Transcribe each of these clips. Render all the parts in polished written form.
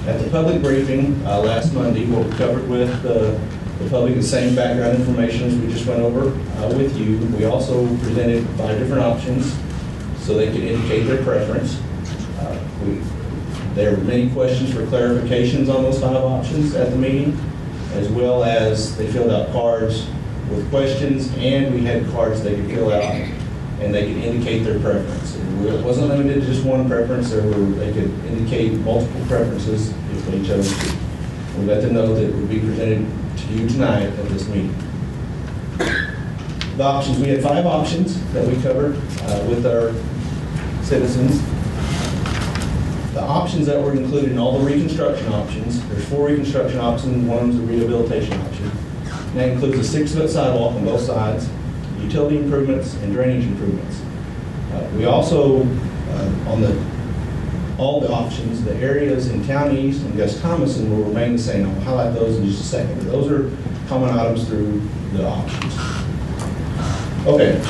At the public briefing last Monday, what we covered with the public, the same background information as we just went over with you. We also presented 5 different options so they could indicate their preference. There were many questions for clarifications on those 5 options at the meeting, as well as they filled out cards with questions, and we had cards they could fill out and they could indicate their preference. It wasn't limited to just one preference. They could indicate multiple preferences if they chose to. We let them know that it would be presented to you tonight at this meeting. The options, we had 5 options that we covered with our citizens. The options that were included in all the reconstruction options, there's 4 reconstruction options, one's a rehabilitation option. And that includes a 6-foot sidewalk on both sides, utility improvements, and drainage improvements. We also, on all the options, the areas in Town East and Gus Thomason will remain the same. I'll highlight those in just a second. But those are common items through the options. Okay,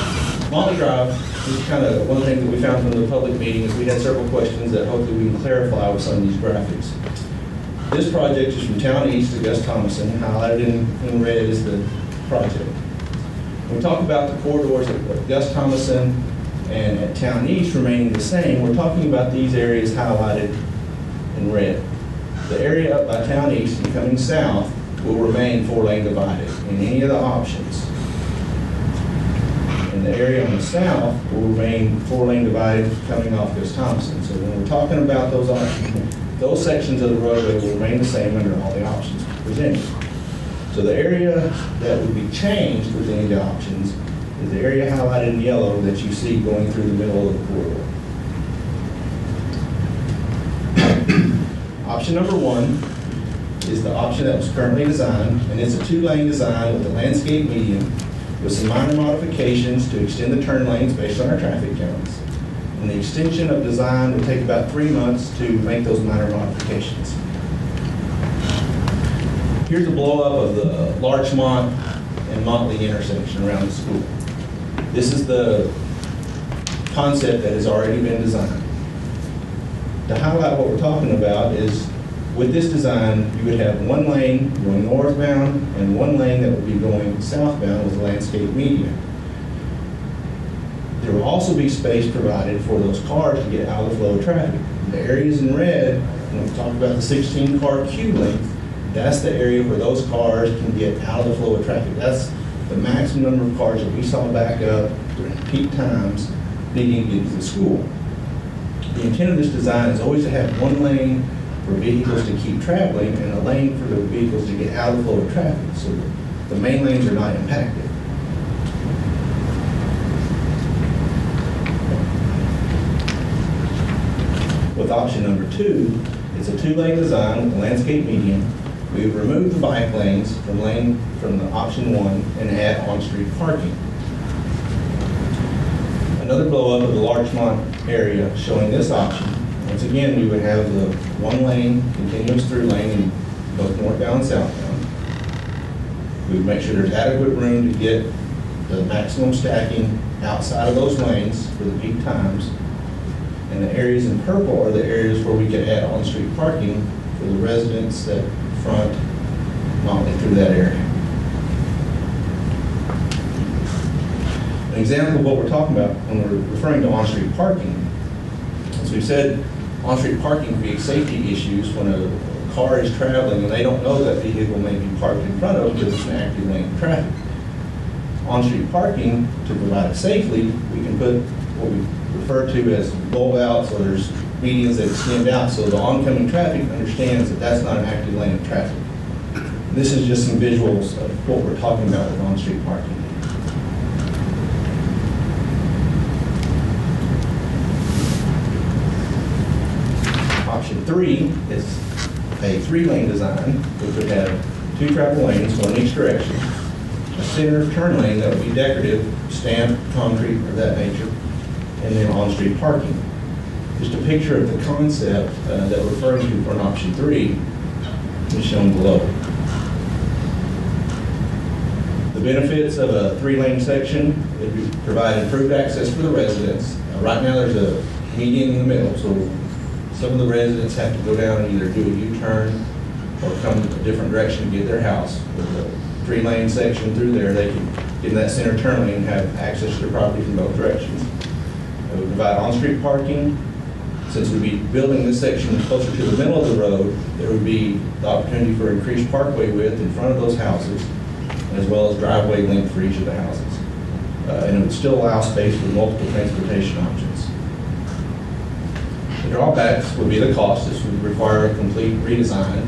Motley Drive is kind of one thing that we found from the public meeting is we had several questions that hopefully we can clarify with some of these graphics. This project is from Town East to Gus Thomason. Highlighted in red is the project. When we talk about the corridors of Gus Thomason and at Town East remaining the same, we're talking about these areas highlighted in red. The area up by Town East and coming south will remain 4-lane divided in any of the options. And the area on the south will remain 4-lane divided coming off Gus Thomason. So when we're talking about those options, those sections of the roadway will remain the same under all the options presented. So the area that would be changed with any of the options is the area highlighted in yellow that you see going through the middle of the corridor. Option number 1 is the option that was currently designed, and it's a 2-lane design with a landscape median with some minor modifications to extend the turn lanes based on our traffic counts. And the extension of design will take about 3 months to make those minor modifications. Here's a blow-up of the Larchmont and Motley intersection around the school. This is the concept that has already been designed. To highlight what we're talking about is, with this design, you would have 1 lane going northbound and 1 lane that would be going southbound with a landscape median. There will also be space provided for those cars to get out of the flow of traffic. The areas in red, when we talk about the 16-car queue length, that's the area where those cars can get out of the flow of traffic. That's the maximum number of cars that we saw back up during peak times needing to get to the school. The intent of this design is always to have 1 lane for vehicles to keep traveling and a lane for the vehicles to get out of the flow of traffic, so the main lanes are not impacted. With option number 2, it's a 2-lane design with a landscape median. We've removed the bike lanes from the option 1 and add on-street parking. Another blow-up of the Larchmont area showing this option. Once again, we would have the 1-lane continuous through lane in both northbound and southbound. We would make sure there's adequate room to get the maximum stacking outside of those lanes for the peak times. And the areas in purple are the areas where we could add on-street parking for the residents that front Motley through that area. An example of what we're talking about when we're referring to on-street parking, as we've said, on-street parking creates safety issues when a car is traveling and they don't know that vehicle may be parked in front of them because it's an active lane of traffic. On-street parking, to provide it safely, we can put what we refer to as blowouts, or there's medians that extend out so the oncoming traffic understands that that's not an active lane of traffic. This is just some visuals of what we're talking about with on-street parking. Option 3 is a 3-lane design, which would have 2 travel lanes going in each direction, a center turn lane that would be decorative, stamped, concrete, of that nature, and then on-street parking. Just a picture of the concept that we're referring to for an option 3 is shown below. The benefits of a 3-lane section would provide improved access for the residents. Right now there's a median in the middle, so Some of the residents have to go down and either do a U-turn or come a different direction to get their house. With a 3-lane section through there, they can get in that center turn lane and have access to their property from both directions. We provide on-street parking. Since we'd be building this section closer to the middle of the road, there would be the opportunity for increased parkway width in front of those houses, as well as driveway length for each of the houses. And it would still allow space for multiple transportation options. The drawbacks would be the cost. This would require a complete redesign,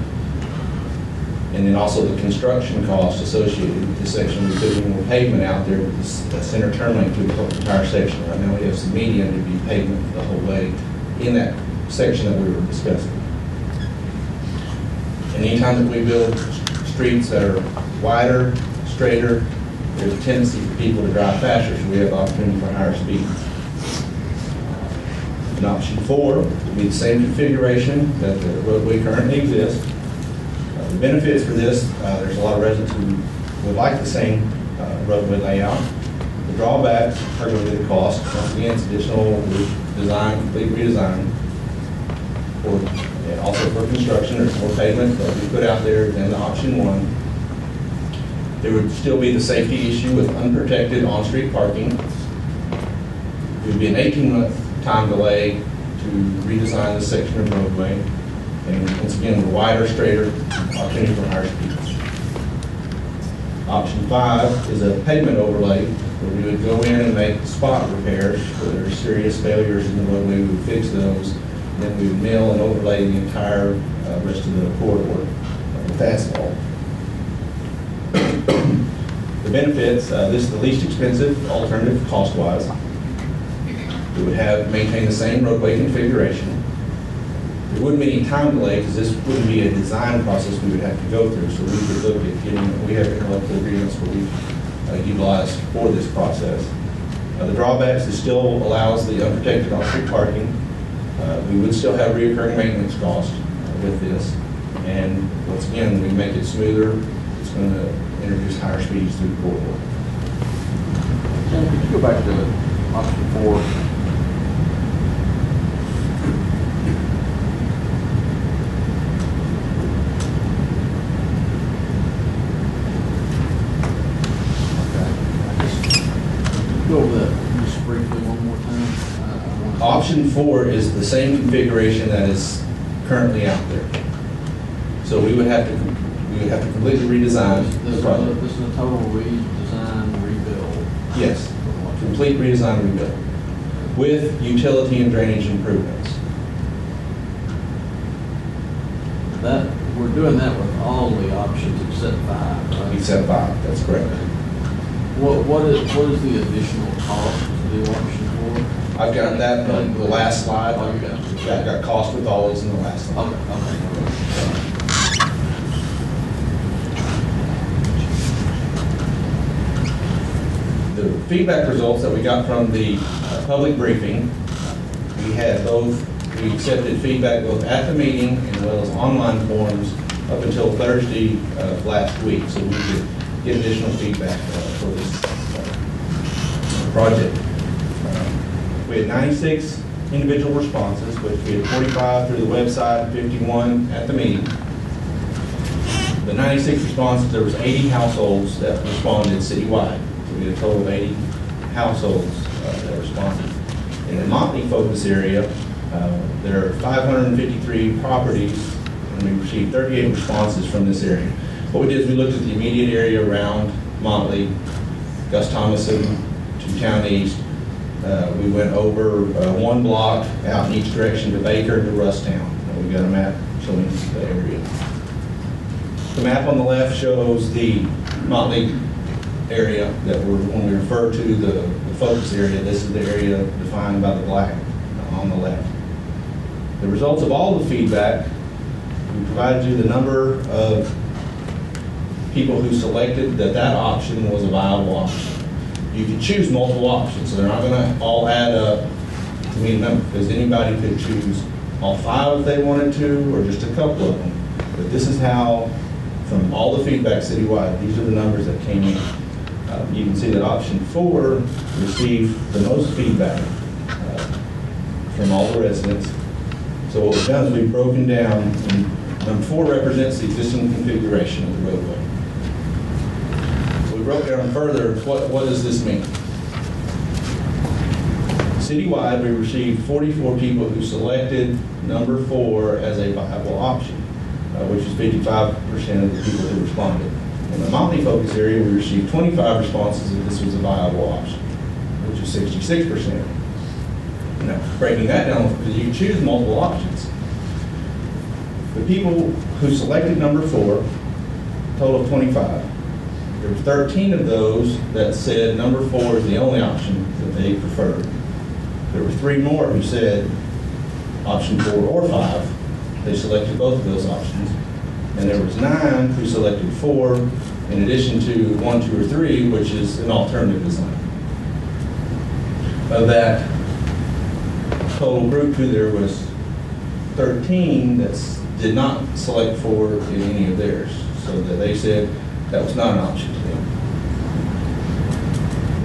and then also the construction cost associated with this section. We put more pavement out there with this center turn lane through the whole entire section. Right now we have some median to be pavement the whole way in that section that we were discussing. And anytime that we build streets that are wider, straighter, there's a tendency for people to drive faster, so we have the opportunity for higher speeds. And option 4 would be the same configuration that the roadway currently exists. The benefits for this, there's a lot of residents who would like the same roadway layout. The drawbacks are going to be the cost. Once again, it's additional design, complete redesign. And also for construction, there's more pavement that we put out there than the option 1. There would still be the safety issue with unprotected on-street parking. It would be an 18-month time delay to redesign this section of roadway. And once again, the wider, straighter, opportunity for higher speeds. Option 5 is a pavement overlay, where we would go in and make spot repairs where there are serious failures in the roadway. We would fix those. Then we would mill and overlay the entire rest of the corridor with asphalt. The benefits, this is the least expensive alternative cost-wise. We would maintain the same roadway configuration. There wouldn't be any time delay because this wouldn't be a design process we would have to go through. So we could look at getting, we have interlocal agreements where we utilize for this process. The drawbacks, it still allows the unprotected on-street parking. We would still have reoccurring maintenance costs with this. And once again, we make it smoother. It's going to introduce higher speeds through the corridor. Could you go back to option 4? Go over that just briefly one more time. Option 4 is the same configuration that is currently out there. So we would have to completely redesign the project. This is a total redesign, rebuild. Yes, complete redesign and rebuild with utility and drainage improvements. That we're doing that with all the options except 5, right? Except 5, that's correct. What is the additional cost to do option 4? I've got that on the last slide. Oh, you got it. Yeah, I've got cost with all those in the last slide. Okay. The feedback results that we got from the public briefing, we accepted feedback both at the meeting as well as online forums up until Thursday of last week, so we could get additional feedback for this project. We had 96 individual responses, which we had 45 through the website, 51 at the meeting. The 96 responses, there was 80 households that responded citywide. So we had a total of 80 households that responded. In the Motley focus area, there are 553 properties, and we received 38 responses from this area. What we did is we looked at the immediate area around Motley, Gus Thomason, to Town East. We went over 1 block out in each direction to Baker to Rusttown. We got a map showing the area. The map on the left shows the Motley area that when we refer to the focus area, this is the area defined by the black on the left. The results of all the feedback, we provided you the number of people who selected that option was a viable option. You can choose multiple options, so they're not going to all add up to mean a number, because anybody could choose all 5 if they wanted to, or just a couple of them. But this is how, from all the feedback citywide, these are the numbers that came in. You can see that option 4 received the most feedback from all the residents. So what we've done is we've broken down, and number 4 represents the existing configuration of the roadway. So we broke down further, what does this mean? Citywide, we received 44 people who selected number 4 as a viable option, which is 55% of the people who responded. In the Motley focus area, we received 25 responses that this was a viable option, which is 66%. Now, breaking that down, because you can choose multiple options. The people who selected number 4, total of 25, there were 13 of those that said number 4 is the only option that they preferred. There were 3 more who said option 4 or 5. They selected both of those options. And there was 9 who selected 4, in addition to 1, 2, or 3, which is an alternative design. Of that total group, there was 13 that did not select 4 in any of theirs, so that they said that was not an option to them.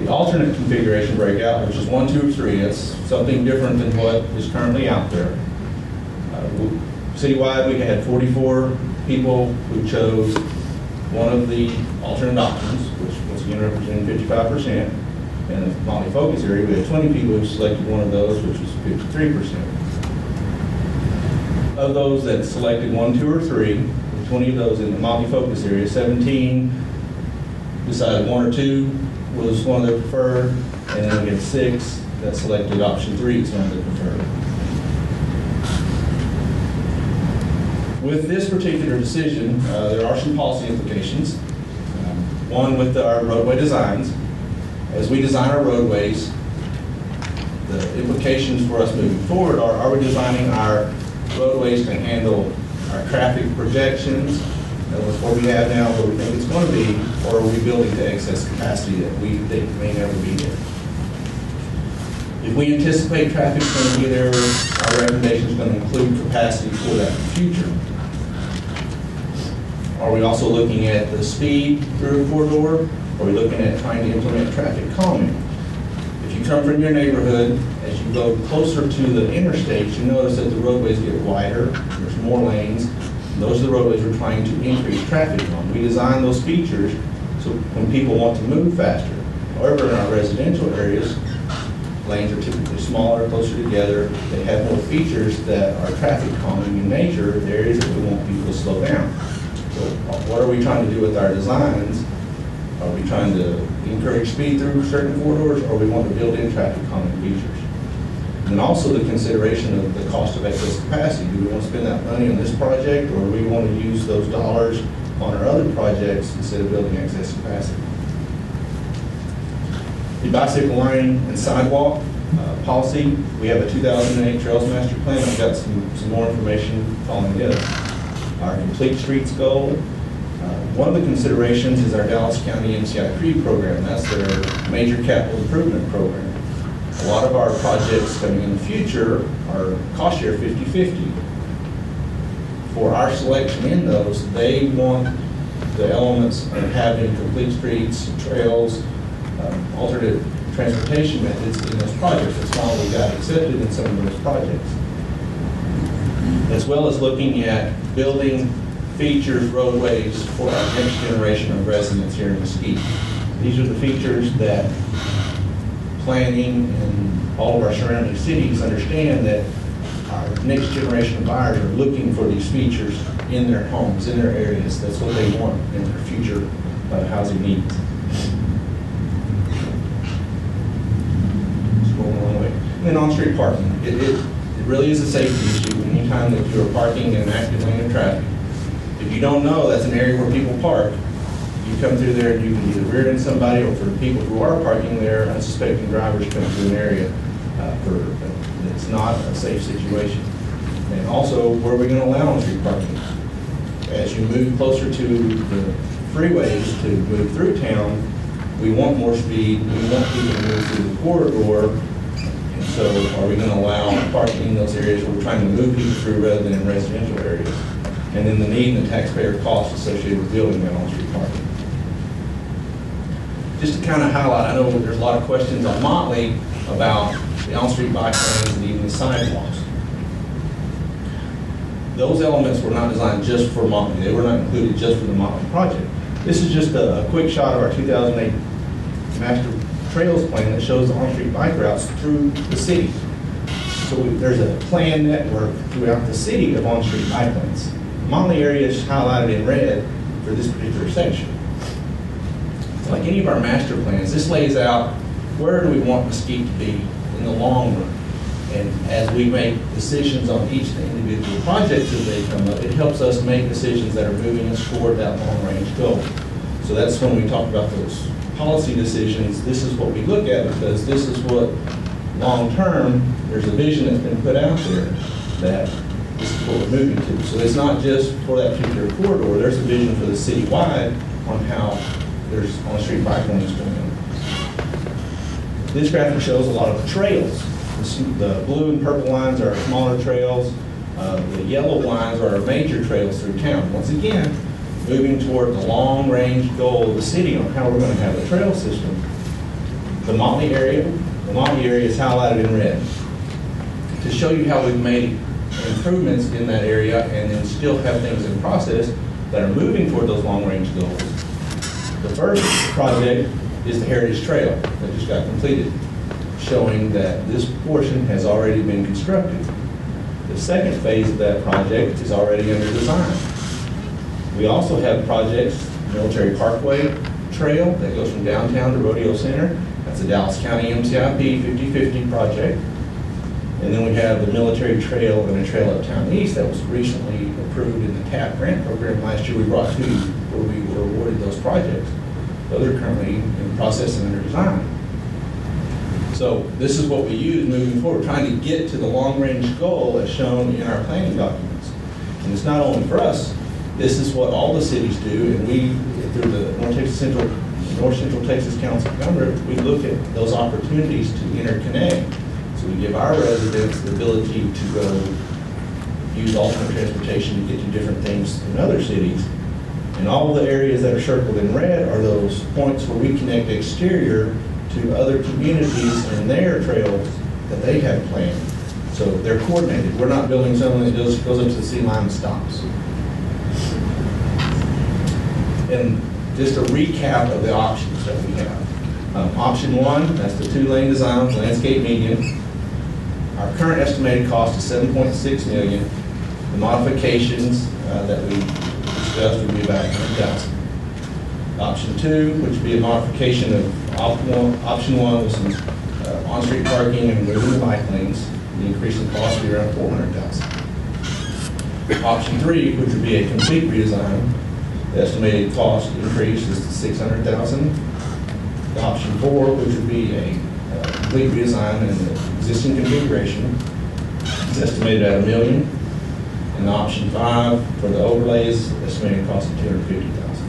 The alternate configuration breakout, which is 1, 2, or 3, it's something different than what is currently out there. Citywide, we had 44 people who chose one of the alternate options, which once again represented 55%. And in the Motley focus area, we had 20 people who selected one of those, which was 53%. Of those that selected 1, 2, or 3, 20 of those in the Motley focus area, 17 decided 1 or 2 was one of their preferred, and then we had 6 that selected option 3 as one of their preferred. With this particular decision, there are some policy implications. One with our roadway designs. As we design our roadways, the implications for us moving forward are we designing our roadways to handle our traffic projections with what we have now, what we think it's going to be, or are we building to excess capacity that we think may never be there? If we anticipate traffic's going to be there, our recommendation is going to include capacity for that in the future. Are we also looking at the speed through a corridor? Or are we looking at trying to implement traffic calming? If you come from your neighborhood, as you go closer to the interstates, you notice that the roadways get wider, there's more lanes. And those are the roadways we're trying to increase traffic on. We design those features so when people want to move faster. However, in our residential areas, lanes are typically smaller, closer together. They have more features that are traffic calming in nature, the areas that we want people to slow down. So what are we trying to do with our designs? Are we trying to encourage speed through certain corridors, or we want to build in traffic calming features? And then also the consideration of the cost of excess capacity. Do we want to spend that money on this project, or do we want to use those dollars on our other projects instead of building excess capacity? The bicycle lane and sidewalk policy, we have a 2008 Trails Master Plan. I've got some more information following this. Our complete streets goal. One of the considerations is our Dallas County MCI program. That's their major capital improvement program. A lot of our projects coming in the future are cost share 50-50. For our selection in those, they want the elements of having complete streets, trails, alternate transportation methods in those projects. That's why we got accepted in some of those projects. As well as looking at building features, roadways for our next generation of residents here in Mesquite. These are the features that planning and all of our surrounding cities understand that our next generation of buyers are looking for these features in their homes, in their areas. That's what they want in their future housing needs. Just going a long way. And then on-street parking. It really is a safety issue anytime that you're parking in an active lane of traffic. If you don't know that's an area where people park, you come through there and you can either rear end somebody, or for the people who are parking there, unsuspecting drivers come through an area it's not a safe situation. And also, where are we going to allow on-street parking? As you move closer to the freeways to move through town, we want more speed, we want people to move through the corridor. And so are we going to allow parking in those areas where we're trying to move people through rather than in residential areas? And then the need and the taxpayer costs associated with building that on-street parking. Just to kind of highlight, I know there's a lot of questions on Motley about the on-street bike lanes and even the sidewalks. those elements were not designed just for Motley. They were not included just for the Motley project. This is just a quick shot of our 2008 master trails plan that shows the on-street bike routes through the city. So there's a planned network throughout the city of on-street bike lanes. The Motley area is highlighted in red for this particular section. Like any of our master plans, this lays out where do we want Mesquite to be in the long run. And as we make decisions on each individual project as they come up, it helps us make decisions that are moving us toward that long-range goal. So that's when we talk about those policy decisions. This is what we look at, because this is what long-term, there's a vision that's been put out there that this is what we're moving to. So it's not just for that particular corridor, there's a vision for the citywide on how there's on-street bike lanes going in. This graphic shows a lot of the trails. The blue and purple lines are smaller trails. The yellow lines are our major trails through town. Once again, moving toward the long-range goal of the city on how we're going to have a trail system. The Motley area is highlighted in red to show you how we've made improvements in that area and then still have things in process that are moving toward those long-range goals. The first project is the Heritage Trail that just got completed, showing that this portion has already been constructed. The second phase of that project is already under design. We also have projects, Military Parkway Trail that goes from downtown to Rodeo Center. That's a Dallas County MCIP 50/50 project. And then we have the Military Trail and a trail uptown east that was recently approved in the TAP grant program last year. We brought to you where we were awarded those projects. Those are currently in process and under design. So this is what we use moving forward, trying to get to the long-range goal as shown in our planning documents. And it's not only for us, this is what all the cities do, and we, through the North Central Texas Council of Government, we look at those opportunities to interconnect. So we give our residents the ability to go use alternate transportation to get to different things in other cities. And all the areas that are circled in red are those points where we connect exterior to other communities and their trails that they have planned. So they're coordinated. We're not building something that just goes up to the city line and stops. And just a recap of the options that we have. Option one, that's the 2-lane design with landscape median. Our current estimated cost is $7.6 million. The modifications that we discussed would be about $100,000. Option two, which would be a modification of option one with some on-street parking and moving the bike lanes. The increase in cost would be around $400,000. Option three, which would be a complete redesign. The estimated cost increase is to $600,000. Option four, which would be a complete redesign in the existing configuration, is estimated at $1 million. And option five for the overlays, estimated cost of $250,000.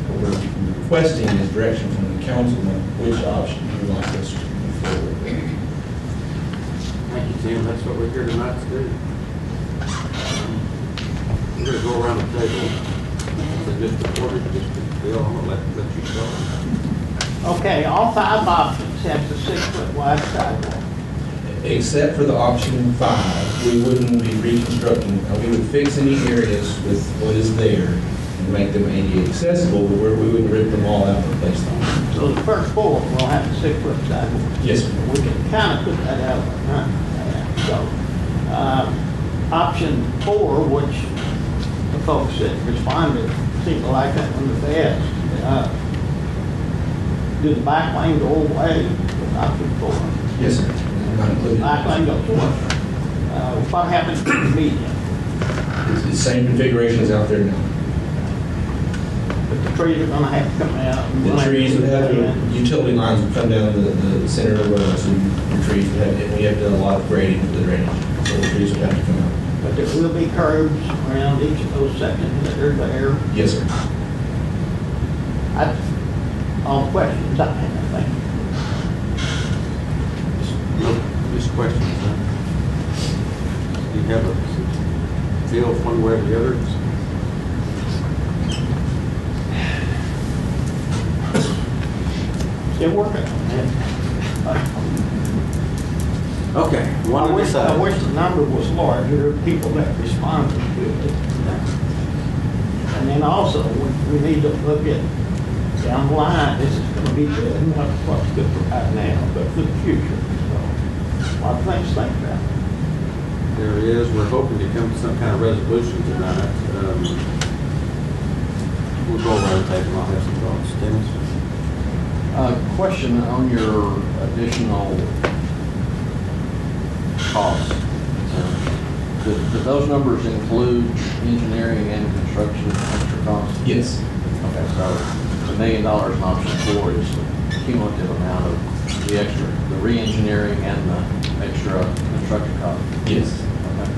What we're requesting is direction from the council on which option you would like us to move forward with. Thank you, Tim. That's what we're here tonight to do. We're going to go around the table. So just reported, just Bill, I'm going to let you go. Okay, all 5 options have the 6-foot wide sidewalk. Except for the option 5, we wouldn't be reconstructing. We would fix any areas with what is there and make them ADA accessible, where we wouldn't rip them all out and replace them. So the first 4 will have the 6-foot sidewalk. Yes, sir. We can kind of put that out, right? So, option 4, which the folks that responded seem to like that one the best. Do the back lane go away with option 4? Yes, sir. Not included. Back lane goes away. What happens to the median? It's the same configuration as out there now. But the trees are gonna have to come out. The trees would have to, utility lines would come down the center of the road, so your trees would have, we have done a lot of grading for the drainage, so the trees would have to come out. But there will be curbs around each of those sections that are there. Yes, sir. That's all the questions I have, thank you. No, just questions. Huh? Do you have a feel one way or the other? Still working on that. Okay, one I on wish, this I side. wish the number was larger of people that responded to it. And then also, we need to look at down the line, this is gonna be good, not what's good for right now, but for the future. So, a lot of things to think about. There it is. We're hoping to come to some kind of resolution tonight. We'll go around the table. I'll have some thoughts. Dennis? Question on your additional costs. Do those numbers include engineering and construction extra costs? Yes. Okay, so $1 million in option 4 is the cumulative amount of the extra, the re-engineering and the extra construction cost. Yes. Okay.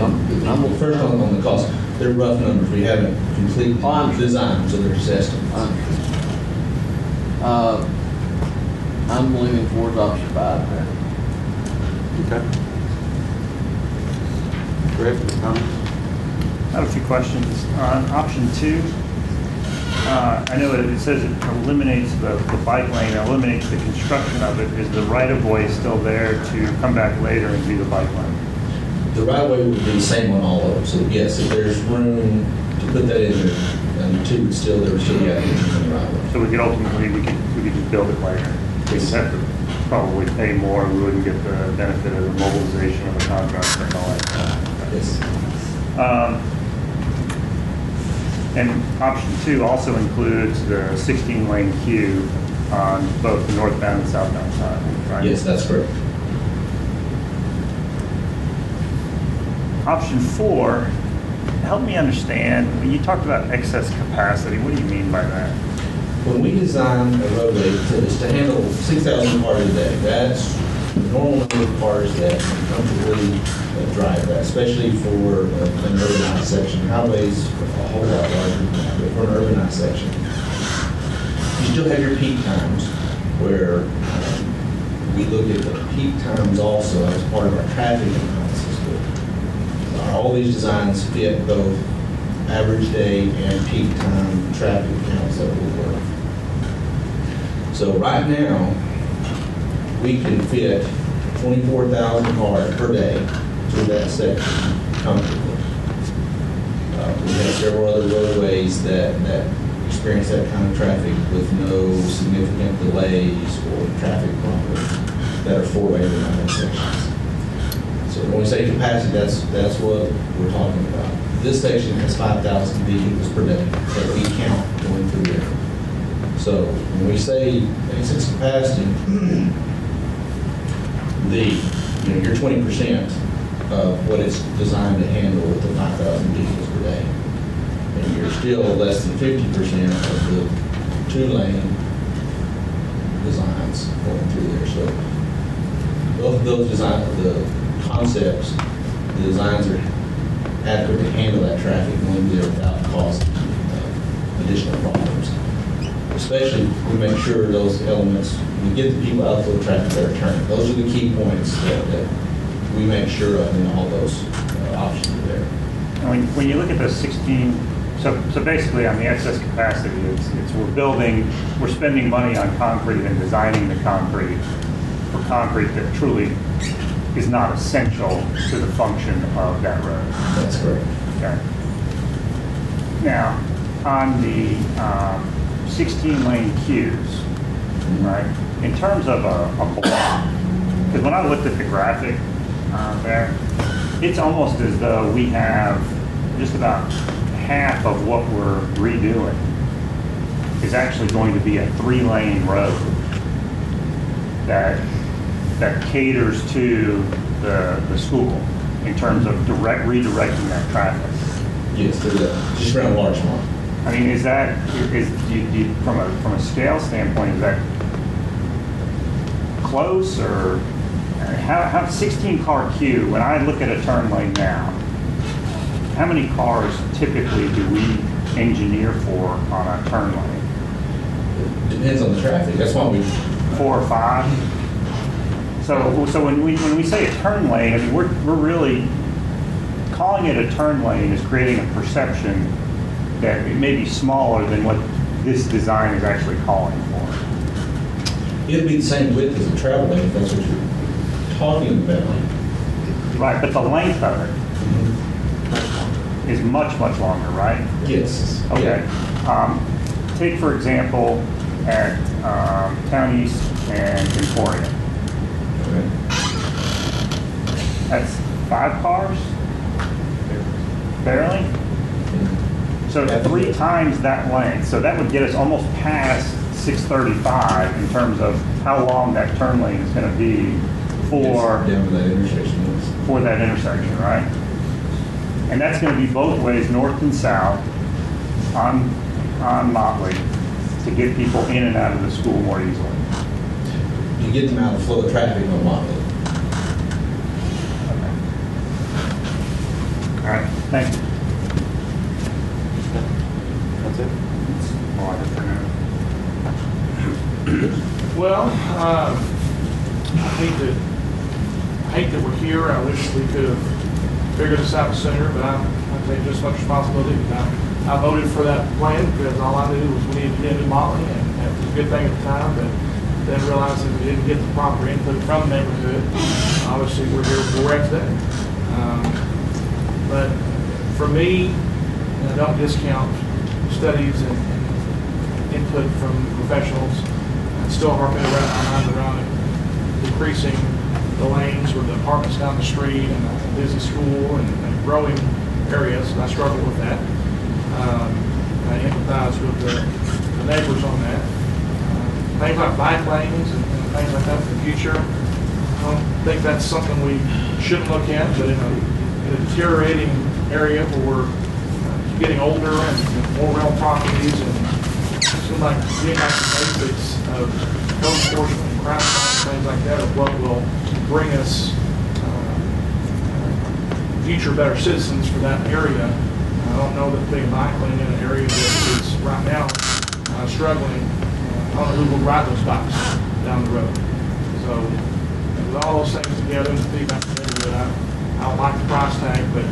And first on the cost, they're rough numbers. We haven't completely designed, so they're just estimates. I'm leaning towards option 5 there. Okay. Greg, any comments? I have a few questions. On option 2, I know it says it eliminates the bike lane, eliminates the construction of it. Is the right-of-way still there to come back later and do the bike lane? The right of way would be the same on all of them. So yes, if there's room to put that in there, and there would still be applications on the right of way. So we could ultimately, we could just build it later. We just have to probably pay more, we wouldn't get the benefit of the mobilization of the contract and all that. Yes. And option 2 also includes the 16-lane queue on both the northbound and southbound side, right? Yes, that's correct. Option 4, help me understand, when you talked about excess capacity, what do you mean by that? When we design a roadway to handle 6,000 cars a day, that's the normal number of cars that comfortably drive that, especially for an urbanized section. Highways are a whole lot larger than that, but for an urbanized section. You still have your peak times where we look at the peak times also as part of our traffic analysis. All these designs fit both average day and peak time traffic counts that will work. So right now, we can fit 24,000 cars per day through that section comfortably. We have several other roadways that experience that kind of traffic with no significant delays or traffic problems that are four-way line sections. So when we say capacity, that's what we're talking about. This section has 5,000 vehicles per day that we count going through there. So when we say excess capacity, you're 20% of what it's designed to handle with the 5,000 vehicles per day. And you're still less than 50% of the two-lane designs going through there. So both of those the concepts, the designs are adequate to handle that traffic going there without causing additional problems. Especially, we make sure those elements, we get the people out of the traffic that are turning. Those are the key points that we make sure of in all those options are there. And when you look at the 16, so basically on the excess capacity, it's we're spending money on concrete and designing the concrete for concrete that truly is not essential to the function of that road. That's correct. Okay. Now, on the 16-lane queues, right, in terms of a block, because when I looked at the graphic there, it's almost as though we have just about half of what we're redoing is actually going to be a 3-lane road that caters to the school in terms of redirecting that traffic. Yes, just around Larchmont. I mean, from a scale standpoint, is that close, or how 16-car queue? When I look at a turn lane now, how many cars typically do we engineer for on a turn lane? Depends on the traffic. That's why we 4 or 5. So when we say a turn lane, I mean we're really calling it a turn lane is creating a perception that it may be smaller than what this design is actually calling for. It'd be the same width as a travel lane, if that's what you're talking about. Right, but the length of it is much, much longer, right? Yes. Okay. Take, for example, at Town East and Emporia. Okay. That's 5 cars? Barely? So it's 3 times that length. So that would get us almost past 635 in terms of how long that turn lane is going to be for Down to that intersection, yes. for that intersection, right? And that's going to be both ways, north and south, on Motley, to get people in and out of the school more easily. You get them out of flow of traffic on Motley. Okay. All right, thank you. That's it? All I have for now. Well, I hate that we're here. I wish we could have figured this out sooner, but I take just as much responsibility. I voted for that plan because all I knew was we needed to get into Motley, and that was a good thing at the time, but then realized that we didn't get the proper input from the neighborhood. Obviously, we're here where we're at today. But for me, I don't discount studies and input from professionals. I'm still harping around my mind around decreasing the lanes with the apartments down the street and a busy school and growing areas. I struggle with that. I empathize with the neighbors on that. Things like bike lanes and things like that for the future, I don't think that's something we shouldn't look at, but in a deteriorating area where we're getting older and more rental properties, and it seems like getting back to basics of code enforcement and crime fighting, things like that, are what will bring us future better citizens for that area. I don't know that putting a bike lane in an area that is right now struggling, I don't know who will ride those bikes down the road. So with all those things together and the feedback from the neighborhood, I don't like the price tag, but I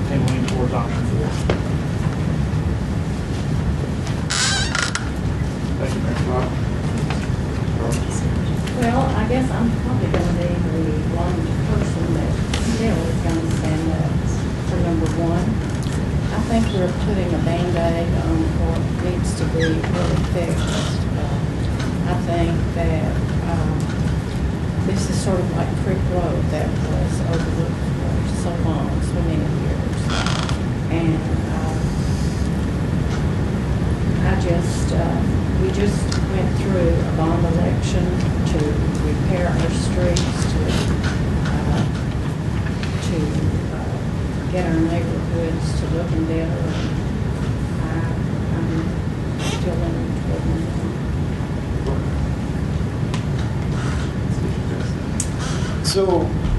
tend to lean towards option 4. Thank you, Mayor. Well, I guess I'm probably going to be the one person that still is going to stand up for number 1. I think we're putting a Band-Aid on what needs to be really fixed. I think that this is sort of like Creek Road that was overlooked for so long, so many years. And we just went through a bond election to repair our streets, to get our neighborhoods to looking better. I'm still leaning toward them. So,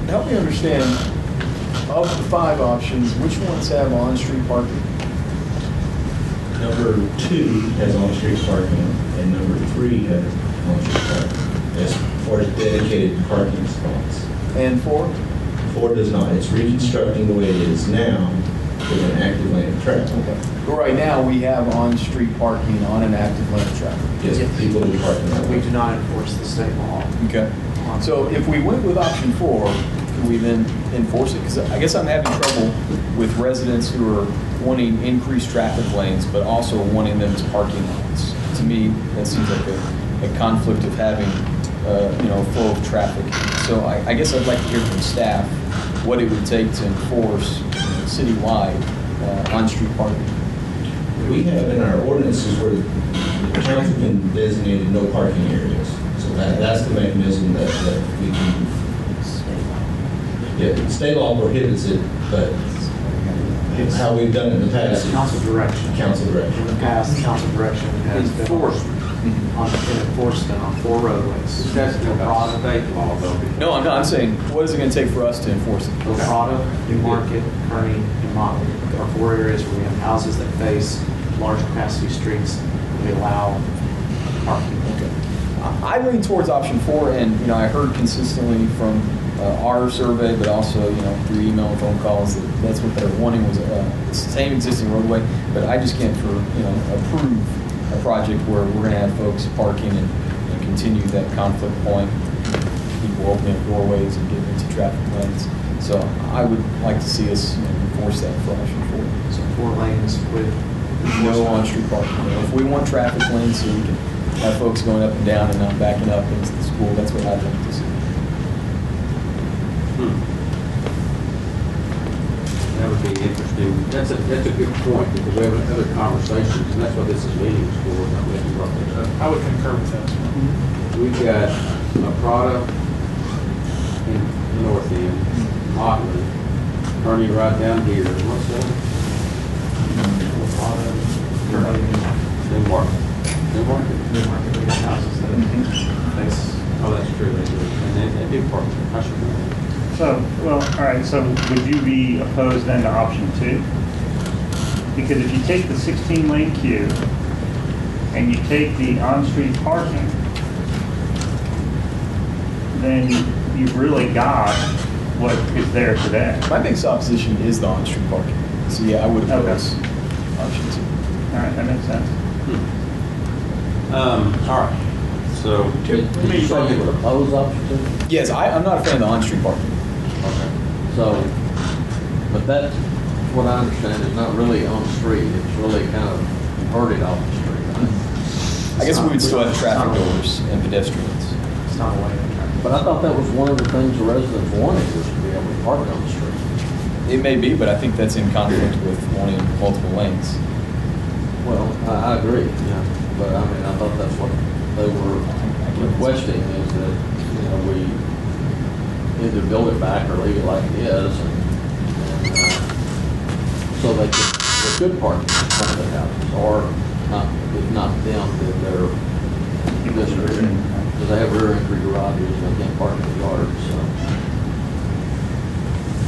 help me understand, of the 5 options, which ones have on-street parking? Number 2 has on-street parking, and number 3 has on-street parking, as far as dedicated parking spots. And 4? 4 does not. It's reconstructing the way it is now with an active lane of traffic. Okay. But right now, we have on-street parking on an active lane of traffic. Yes, people do park in that way. We do not enforce the state law. Okay. So if we went with option 4, can we then enforce it? Because I guess I'm having trouble with residents who are wanting increased traffic lanes, but also wanting them as parking lots. To me, that seems like a conflict of having, flow of traffic. So I guess I'd like to hear from staff what it would take to enforce citywide on-street parking. We have in our ordinances where the council can designate no parking areas. So that's the mechanism that we can. Yeah, state law prohibits it, but it's how we've done it in the past. It's council direction. Council direction. In the past, council direction has been enforced on 4 roadways. That's the state law, though. No, I'm saying, what is it going to take for us to enforce it? Prado, New Market, Kearney, and Motley are 4 areas where we have houses that face large capacity streets, and we allow parking. Okay. I lean towards option 4, and I heard consistently from our survey, but also through email and phone calls that's what they're wanting was the same existing roadway. But I just can't approve a project where we're going to have folks parking and continue that conflict point, people opening up doorways and getting into traffic lanes. So I would like to see us enforce that for option 4. So 4 lanes with. No on-street parking. If we want traffic lanes so we can have folks going up and down and not backing up into the school, that's what I'd like to see. That would be interesting. That's a good point, because we have other conversations, and that's what this is meetings for. I'm glad you brought that up. I would concur with that as well. We've got a product in the north end, Motley, turning right down here. What's that? New Market. New Market? New market, we got houses that face. Oh, that's true, they do. And they do park there. I should know. So, well, all right, so would you be opposed then to option 2? Because if you take the 16-lane queue and you take the on-street parking, then you've really got what is there today. My biggest opposition is the on-street parking. So yeah, I would oppose option 2. All right, that makes sense. All right. So, Did you say you would oppose option 2? Yes, I'm not a fan of the on-street parking. Okay. So, but that's what I understand is not really on the street. It's really kind of herded off the street, right? I guess we would still have traffic doors and pedestrians. It's not a way to track. But I thought that was one of the things the residents wanted, was to be able to park on the street. It may be, but I think that's in conflict with wanting multiple lanes. Well, I agree, yeah. But I mean, I thought that's what they were requesting, is that, we either build it back or leave it like it is, and so they could park in front of their houses, or not, if not them, then their district. Because they have rear entry garages, and they can't park in the yard, so.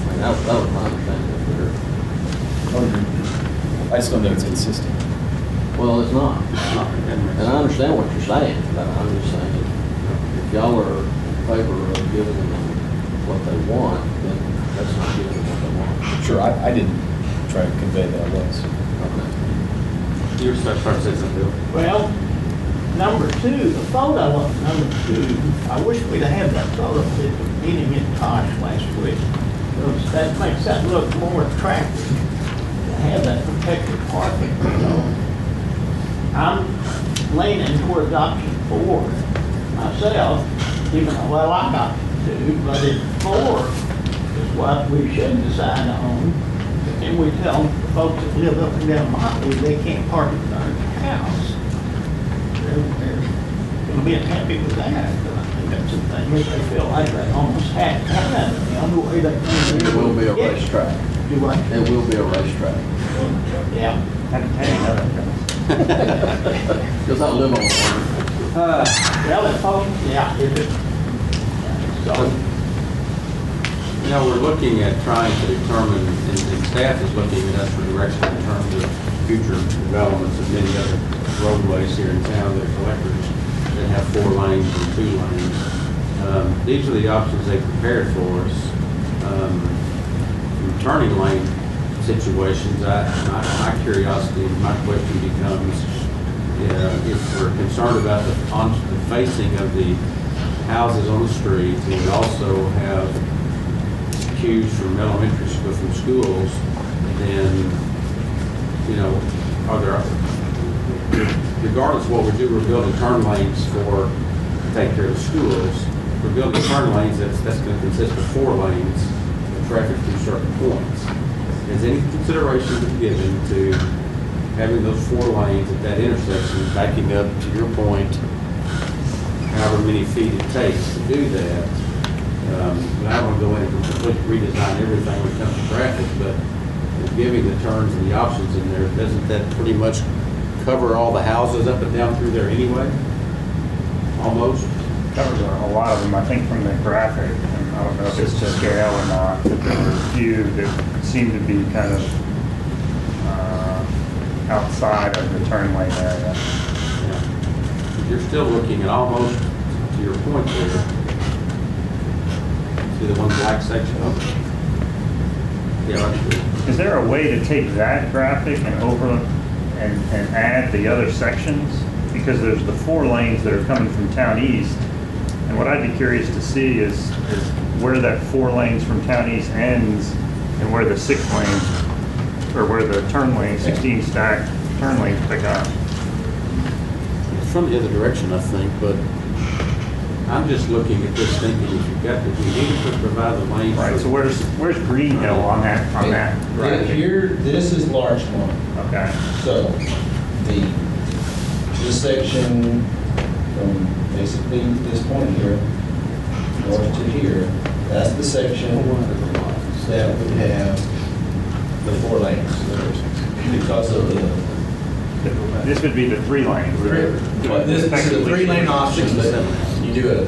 I mean, that was my understanding of their. I just don't know it's consistent. Well, it's not. And I understand what you're saying, but I'm just saying, if y'all are in favor of giving them what they want, then that's not giving them what they want. Sure, I didn't try to convey that I was. Okay. you're supposed to say something, Bill. Well, number 2, the photo of number 2, I wish we'd have had that photo at the meeting in Tosh last week. Because that makes that look more attractive, to have that protected parking, I'm leaning towards option 4 myself, even though I like option 2, but if 4 is what we should decide on, and we tell the folks that live up and down Motley they can't park in their house, they're gonna be unhappy with that. But I think that's the thing, they feel like they almost have to have it, the only way they can. It will be a racetrack. Do what? It will be a racetrack. Yeah. Because I live on one. Well, it's folks, yeah, it is. So, We're looking at trying to determine, and staff is looking at us for direction in terms of future developments of many other roadways here in town that are collectors that have 4 lanes and 2 lanes. These are the options they prepared for us. From turning lane situations, my curiosity, my question becomes, if we're concerned about the facing of the houses on the street, and we also have cues from elementary school, from schools, then, are there, regardless of what we do, we're building turn lanes to take care of the schools. We're building turn lanes that's going to consist of 4 lanes of traffic through certain points. Has any consideration been given to having those 4 lanes at that intersection, backing up to your point, however many feet it takes to do that? I don't want to go in and completely redesign everything when it comes to traffic, but giving the turns and the options in there, doesn't that pretty much cover all the houses up and down through there anyway? Almost? Covers a lot of them, I think, from the graphic, and I don't know if it's to scale or not, but there were a few that seemed to be kind of outside of the turn lane area. Yeah. You're still looking at almost, to your point there, see the one black section of it? Yeah, Is there a way to take that graphic and add the other sections? Because because there's the 4 lanes that are coming from town east. And what I'd be curious to see is where that 4 lanes from town east ends and where the 6 lanes, or where the turn lane, 16 stack turn lanes pick up. It's from the other direction, I think, but I'm just looking at this thinking, if you've got, if you need to provide the lanes. Right, so where's Green Hill on that, Yeah, right? here, this is Larchmont. Okay. So, this section from basically this point here, north to here, that's the section that would have the 4 lanes. Because of the, This would be the 3 lanes. well, this is the 3-lane option, but you do a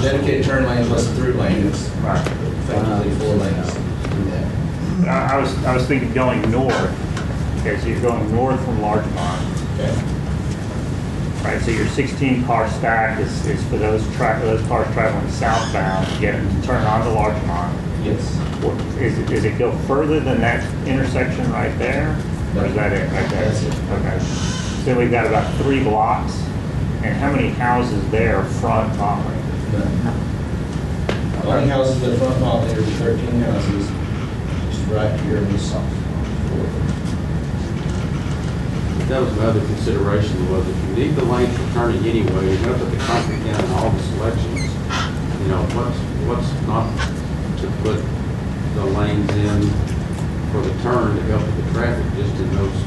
dedicated turn lane plus a through lane, it's Right. effectively 4 lanes. Yeah. I was thinking going north. Okay, so you're going north from Larchmont. Okay. Right, so your 16 car stack is for those cars traveling southbound to get them to turn onto Larchmont. Yes. Is it go further than that intersection right there? Or is that it right there? That's it. Okay. So we've got about 3 blocks, and how many houses there front Motley? Only houses that front Motley are 13 houses, just right here in the south. That was another consideration, was if you need the lanes for turning anyway, you're gonna put the concrete down in all the selections. You know, what's not to put the lanes in for the turn to help with the traffic, just in those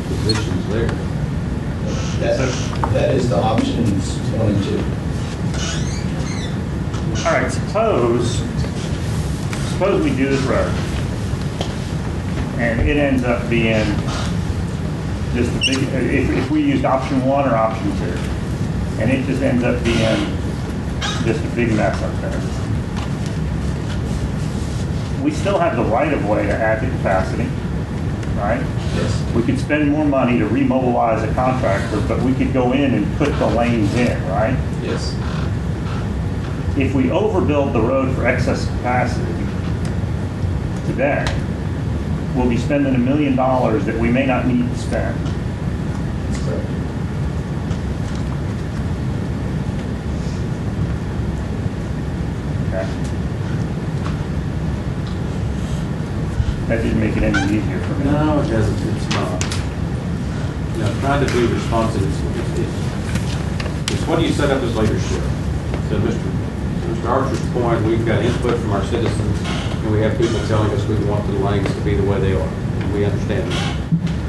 positions there. That is the options 1 and 2. All right, suppose we do this road, and it ends up being just a big, if we used option 1 or option 2, and it just ends up being just a big mess up there. We still have the right of way to add the capacity, right? Yes. We could spend more money to remobilize a contractor, but we could go in and put the lanes in, right? Yes. If we overbuild the road for excess capacity today, we'll be spending $1 million that we may not need to spend. That's correct. Okay. That didn't make it any easier for me. No, it doesn't, it's not. You know, trying to be responsive, it's what do you set up as leadership? So Mr. Archer's point, we've got input from our citizens, and we have people telling us we want the lanes to be the way they are. We understand that.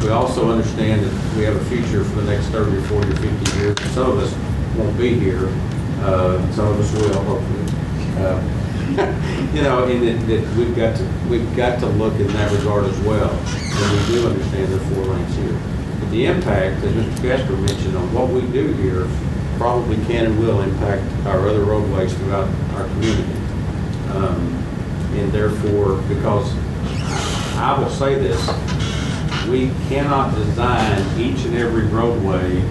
We also understand that we have a future for the next 30 or 40 or 50 years. Some of us won't be here. Some of us will, hopefully. You know, and that we've got to look in that regard as well. And we do understand there are 4 lanes here. But the impact, as Mr. Casper mentioned, on what we do here probably can and will impact our other roadways throughout our community. And therefore, because I will say this, we cannot design each and every roadway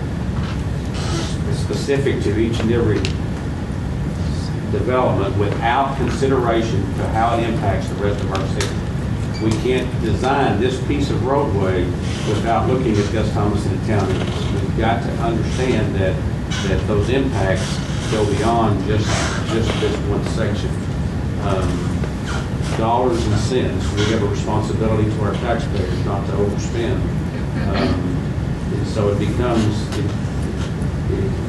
specific to each and every development without consideration to how it impacts the rest of our city. We can't design this piece of roadway without looking at Gus Thomas and the town. We've got to understand that those impacts go beyond just this one section. Dollars and cents, we have a responsibility to our taxpayers not to overspend. And so it becomes,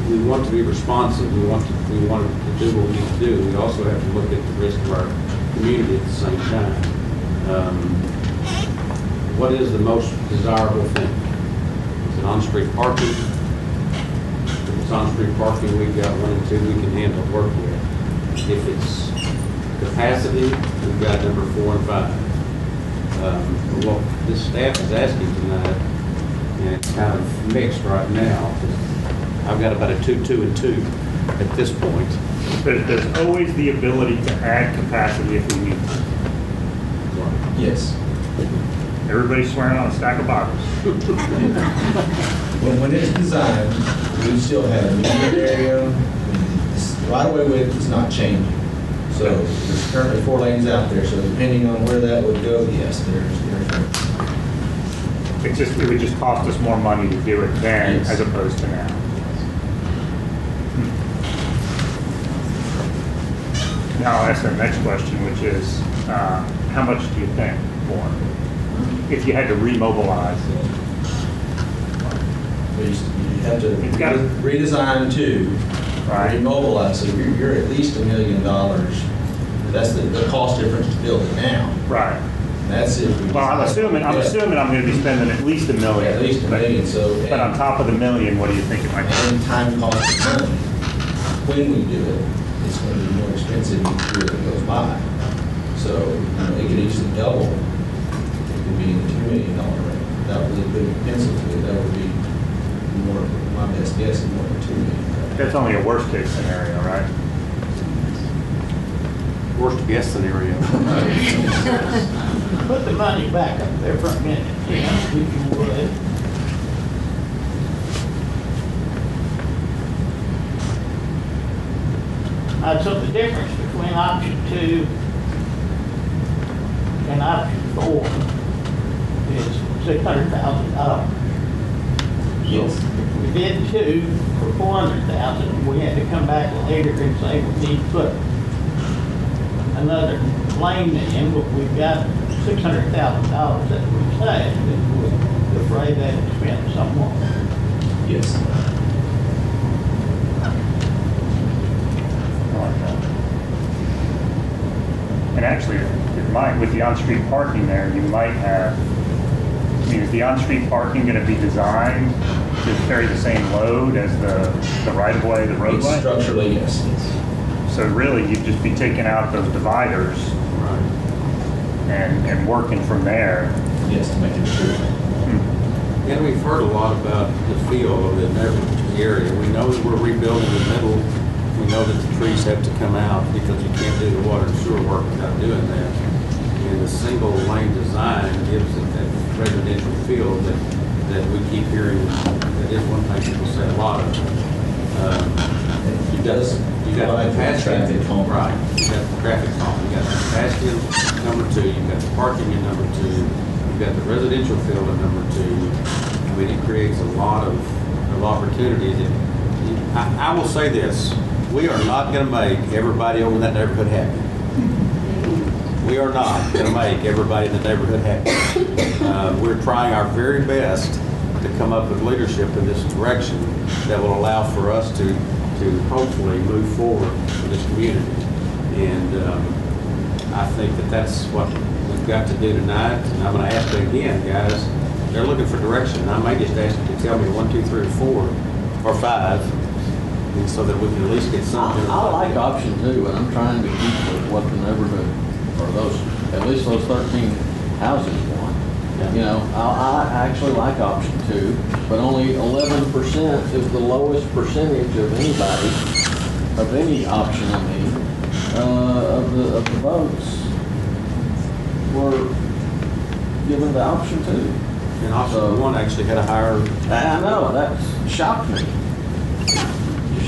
we want to be responsive, we want to do what we need to do. We also have to look at the risk of our community at the same time. What is the most desirable thing? Is it on-street parking? If it's on-street parking, we've got 1 and 2 we can handle and work with. If it's capacity, we've got number 4 and 5. What this staff is asking tonight, and it's kind of mixed right now. I've got about a 2, 2, and 2 at this point. There's always the ability to add capacity if we need to. Yes. Everybody's swearing on a stack of Bibles. When it's designed, we still have a median area. Right-of-way width is not changing. So there's currently 4 lanes out there, so depending on where that would go, yes, there's. It would just cost us more money to do it then Yes. as opposed to now. now I'll ask the next question, which is, how much do you think for if you had to remobilize? You have to It's got- redesign two, Right. remobilize, so you're at least $1 million. That's the cost difference to build it now. Right. And that's it. Well, I'm assuming I'm going to be spending at least $1 million. At least $1 million, so. But on top of the $1 million, what do you think it might be? And time costs money. When we do it, it's going to be more expensive each year that goes by. So, it could easily double. It could be in the $2 million range. That would put a pencil to it. That would be more, my best guess is more than $2 million. That's only a worst case scenario, right? Worst guess scenario. Put the money back up there for a minute, Tim, if you would. So the difference between option 2 and option 4 is $600,000. Yes. If we did 2 for $400,000, we had to come back later and say we need to put another lane in, but we've got $600,000 that we saved, and we're afraid that expense somewhat. Yes. And actually, it might, with the on-street parking there, you might have, I mean, is the on-street parking going to be designed to carry the same load as the right-of-way, the roadway? Structurally, yes. So really, you'd just be taking out those dividers and working from there. Yes, to make it true. And we've heard a lot about the feel of the area. We know that we're rebuilding the middle. We know that the trees have to come out because you can't do the water and sewer work without doing that. And the single lane design gives it that residential feel that we keep hearing. That is one thing people say a lot of. It does. You got the traffic calm. Right. You got the traffic calm. You got the capacity in number 2. You got the parking in number 2. You got the residential field in number 2. I mean, it creates a lot of opportunities. I will say this: we are not going to make everybody over in that neighborhood happy. We are not going to make everybody in the neighborhood happy. We're trying our very best to come up with leadership in this direction that will allow for us to hopefully move forward in this community. And I think that that's what we've got to do tonight. And I'm going to ask them again, guys. They're looking for direction. I may just ask you to tell me 1, 2, 3, or 4, or 5, and so that we can at least get something. I like option 2, and I'm trying to keep with what the neighborhood, or at least those 13 houses want. Yeah. You know, I actually like option 2, but only 11% is the lowest percentage of anybody, of any option, of the votes were given the option 2. And option 1 actually had a higher. I know, that shocked me.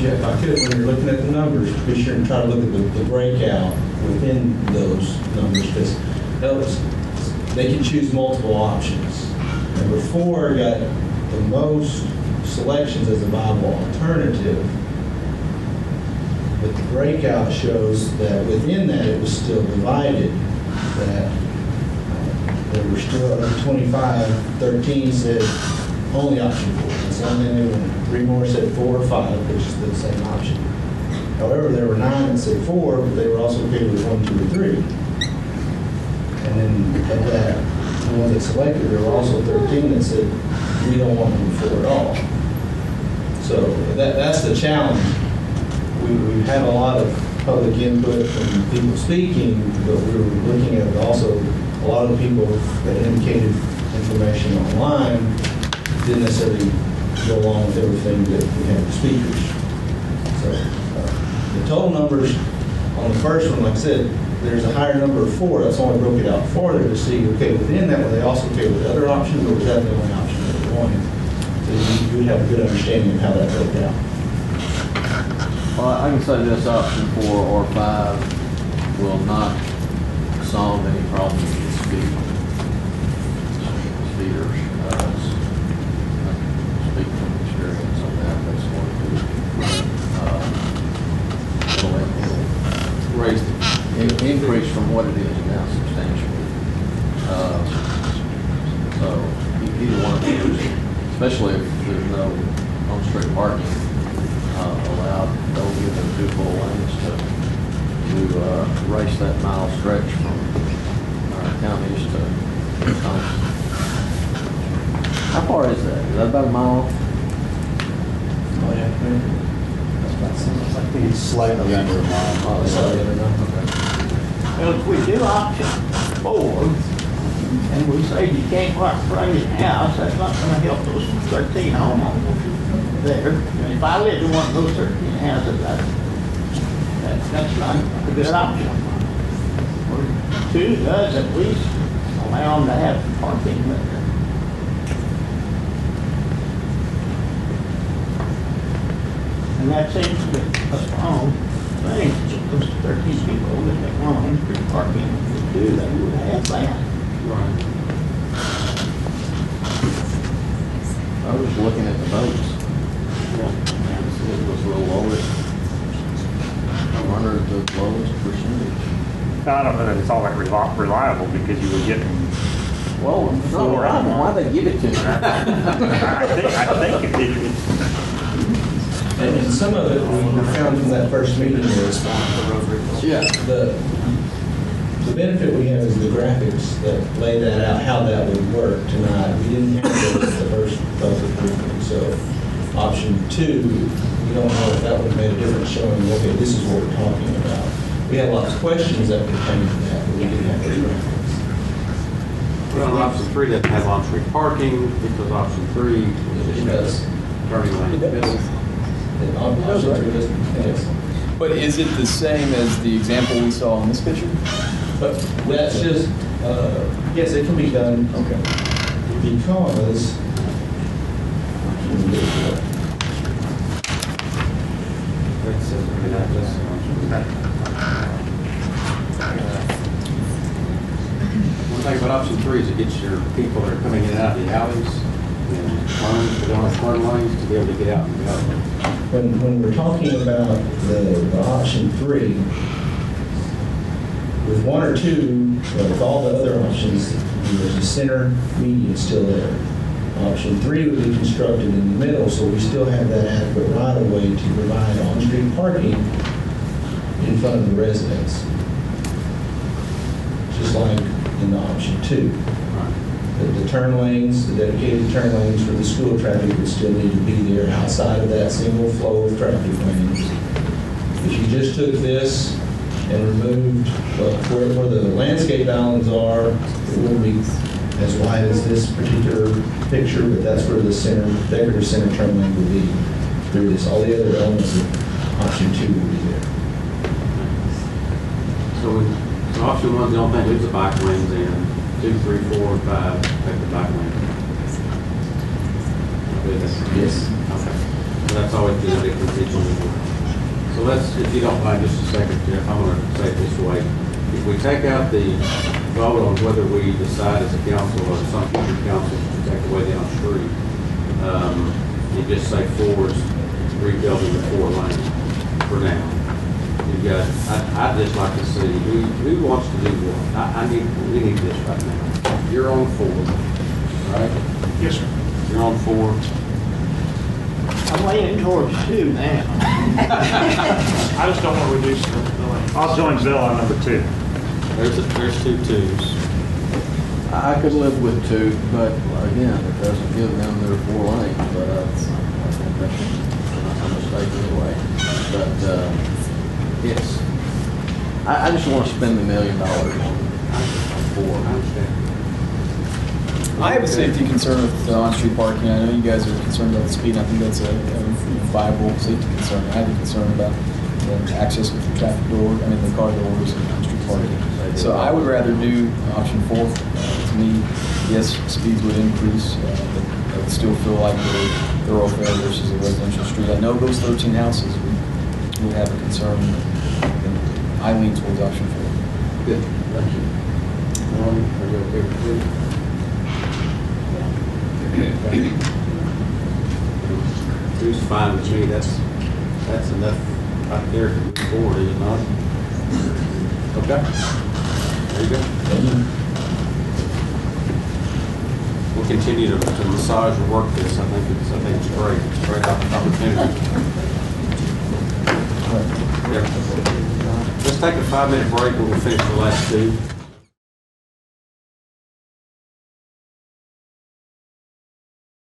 If I could, when you're looking at the numbers, be sure and try to look at the breakout within those numbers, because they can choose multiple options. Number 4 got the most selections as a viable alternative, but the breakout shows that within that it was still divided, that there were still 25, 13 said only option 4. That's the only thing they wanted. 3 more said 4 or 5, which is the same option. However, there were 9 that said 4, but they were also okay with 1, 2, or 3. And then of that, the ones that selected, there were also 13 that said, we don't want to move 4 at all. So that's the challenge. We've had a lot of public input from people speaking, but we were looking at also a lot of the people that indicated information online didn't necessarily go along with everything that we had for speakers. So the total numbers on the first one, like I said, there's a higher number of 4. That's why I broke it out further to see, okay, within that, were they also okay with other options, or was that the only option that they wanted? So you would have a good understanding of how that broke out. Well, I can say this, option 4 or 5 will not solve any problems with speeders. Speak from experience on that, that's what it is. Raise the So either one of those, especially if there's no on-street parking allowed, they'll give them 2 full lanes to race that mile stretch from our counties to Wisconsin. How far is that? Is that about a mile? Oh, yeah. I think it's slightly under a mile. Oh, it's slightly under a mile, okay. Well, if we do option 4, and we say you can't park in front of your house, that's not gonna help those 13 homeowners there. And if I lived in one of those 13 houses, that's not a good option. Or 2 does at least allow them to have parking there. And that seems to be a strong thing, those 13 people that they want on-street parking, if they do, they would have that. Right. I was just looking at the votes. It was the lowest. I wonder the lowest percentage. I don't know that it's all that reliable because you were getting, Well, it's not reliable. Why'd they give it to me? I think it's, And some of it we found from that first meeting is Yeah. the benefit we have is the graphics that lay that out, how that would work tonight. We didn't have those at the first public briefing, so option 2, we don't know if that would have made a difference showing, okay, this is what we're talking about. We had lots of questions that pertained to that, but we didn't have those graphics. Well, option 3 doesn't have on-street parking, because option 3 It does. turning lane in the middle. And option 3 doesn't, yes. But is it the same as the example we saw in this picture? But that's just, yes, it can be done. Okay. Because, That's, one thing about option 3 is it gets your people that are coming in and out of the alleys and turns, they don't have turn lanes to be able to get out and go. when we're talking about the option 3, with 1 or 2, with all the other options, there's a center median still there. Option 3 would be constructed in the middle, so we still have that adequate right-of-way to provide on-street parking in front of the residents. Just like in the option 2. The turn lanes, the dedicated turn lanes for the school traffic would still need to be there outside of that single flow of traffic lanes. If you just took this and removed where the landscape islands are, it wouldn't be as wide as this particular picture, but that's where the center, decorative center turn lane would be through this. All the other elements of option 2 would be there. So option 1 is the only thing, leaves the bike lanes in. 2, 3, 4, 5, take the bike lane. Yes. Okay. So that's always been a big condition. So let's, if you don't mind, just a second, Jeff, I'm going to say it this way. If we take out the vote on whether we decide as a council or some future council to take away down the street, you just say 4 is rebuilding the 4 lane for now. You've got, I'd just like to see, who wants to do what? We need this right now. You're on 4, right? Yes, sir. You're on 4. I'm leaning towards 2 now. I just don't want to reduce the lane. I'll join Bill on number 2. There's 2 twos. I could live with 2, but again, it doesn't give them their 4 lanes, but I think that's a mistake anyway. But it's, I just want to spend $1 million on 4. I understand. I have a safety concern with on-street parking. I know you guys are concerned about the speed. I think that's a viable safety concern. I have a concern about the access with the traffic door, the car doors and on-street parking. So I would rather do option 4. To me, yes, speeds would increase, but I would still feel like the thoroughfare versus a residential street. I know those 13 houses would have a concern, and I lean towards option 4. Good, thank you. Are you okay with 2? Two's fine with me, that's enough right there to move forward, is it not? Okay. There you go. continue to massage and work this. I think it's great. It's a great opportunity. Yeah. Let's take a 5-minute break and we'll finish the last two.